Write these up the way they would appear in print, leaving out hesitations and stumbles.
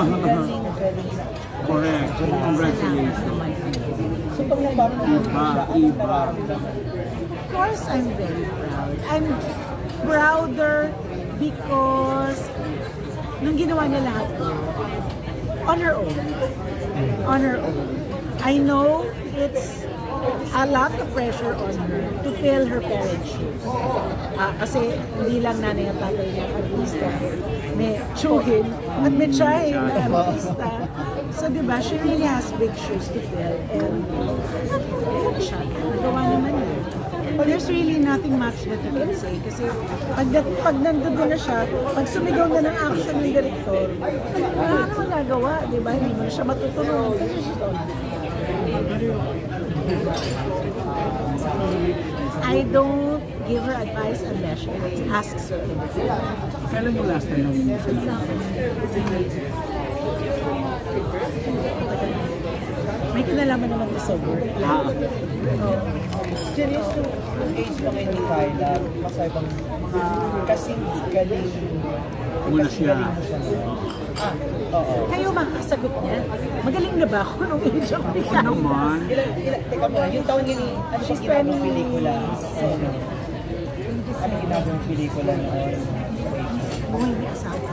Galing, galing. Correct. Congratulations. So pag nabaro mo siya, anong nararamdaman? Of course, I'm very proud. I'm prouder because nung ginawa niya lahat ko, on her own. On her own. I know it's a lot of pressure on her to fill her parents' shoes. Kasi hindi lang nanay at tatay niya artista, may Chuhin at may Chahin na artista. So diba, she really has big shoes to fill. And yun siya, nagawa naman niya. But there's really nothing much that you can say. Kasi pag nandun na siya, pag sumigaw na ng action ng director, wala na magagawa, diba? Hindi mo na siya matutulungan kasi she's on. I don't give her advice unless she asks her. Kailan yung last time na May kinalaman naman sa work. Serious to age lang ni Kyla, masayang kasing galing. Muna siya. Oo. Kayo makasagot niya. Magaling na ba ako nung age ako ni Kyla? Naman. Teka mo, yung taon niya ni, ano siya ginagawang pelikula? Ano ginagawang pelikula noon? Buhay may asawa.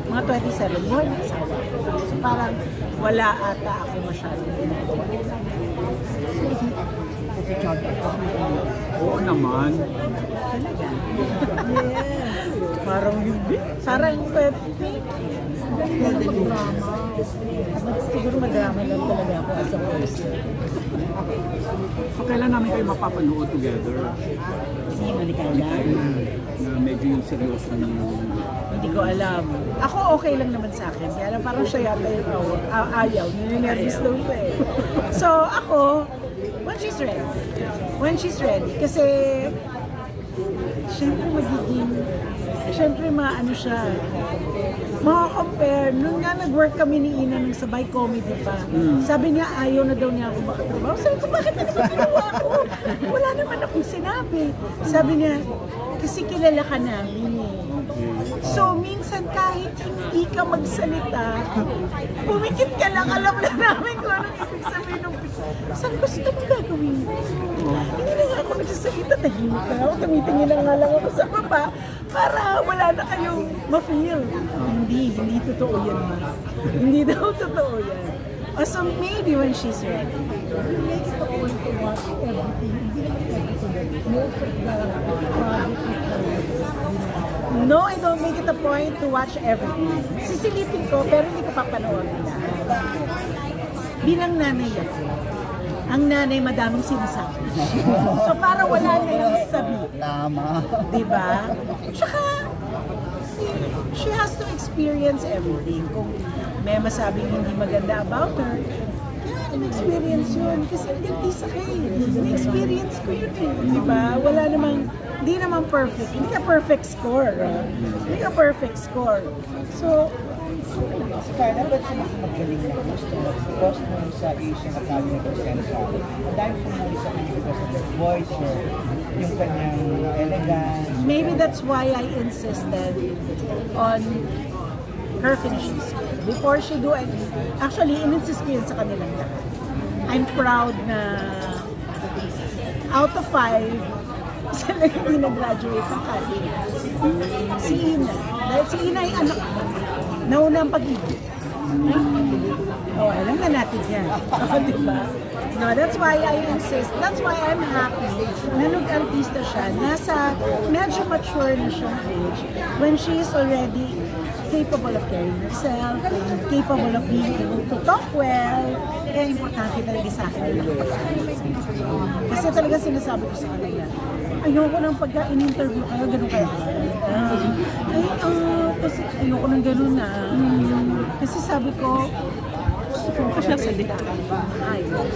Mga 27, buhay may asawa. So parang wala ata ako masyadong ginagawa. Oo naman. Talaga? Yes. Parang hindi. Parang pwede. Siguro madrama lang talaga ako as a person. So kailan namin kayo mapapanood together? Si Malikala? Na medyo yung seryoso ng... Hindi ko alam. Ako okay lang naman sa akin. Kaya lang parang siya yata yung ayaw. Ninervous daw ito eh. So ako, when she's ready. When she's ready. Kasi, syempre magiging, syempre maano siya, makakompare. Nung nga nag-work kami ni Ina nung sabay comedy pa, sabi niya ayaw na daw niya ako makatrabaho. Sabi ko, bakit na naman ginawa ko? Wala naman akong sinabi. Sabi niya, kasi kilala ka namin eh. So, minsan kahit hindi ka magsalita, pumikit ka lang, alam na namin kung anong ibig sabihin ng sabi ko, sino mo gagawin? Hindi na nga ako nagsasalita, tahimik ka ako, tumitingin na nga lang ako sa baba para wala na kayong ma-feel. Hindi totoo yan, ma. Hindi daw totoo yan. So, maybe when she's ready. Make it a point to watch everything. Hindi naman everything. Most of the No, I don't make it a point to watch everything. Sisilipin ko, pero hindi ko papanoorin lahat. Bilang nanay ako, ang nanay madaming sinasabi. So para wala na yung sabi. Tama. Diba? Tsaka, she has to experience everything. Kung may masabing hindi maganda about her, in-experience yun. Kasi dentista ka eh. In-experience ko yun eh. Diba? Wala namang, hindi naman perfect. Hindi ka perfect score. Hindi ka perfect score. So, Si Kyla, ba't siya magaling na gusto mo? Because nung sa Asian Academy of Science, ang dami pumuli sa kanya because of the voice, yung kanyang elegance. maybe that's why I insisted on her finishing school. Before she do it, actually, in-insist ko yun sa kanilang lahat. I'm proud na out of 5, isa lang hindi nag-graduate ng college. Si Ina. Dahil si Ina ay anak ko. Nauna ang pag-ibig. Oh, alam na natin yan. Diba? No, that's why I insist. That's why I'm happy na nag-artista siya. Nasa medyo mature na siyang age when she is already capable of carrying herself, capable of being able to talk well. Kaya importante talaga sa akin na nakapag-aral. Kasi talaga sinasabi ko sa kanila, ayoko nang pagka-in-interview kayo, ganun kayo. Kasi ayoko nang ganun na. Kasi sabi ko, gusto ko siya salita. Ayos.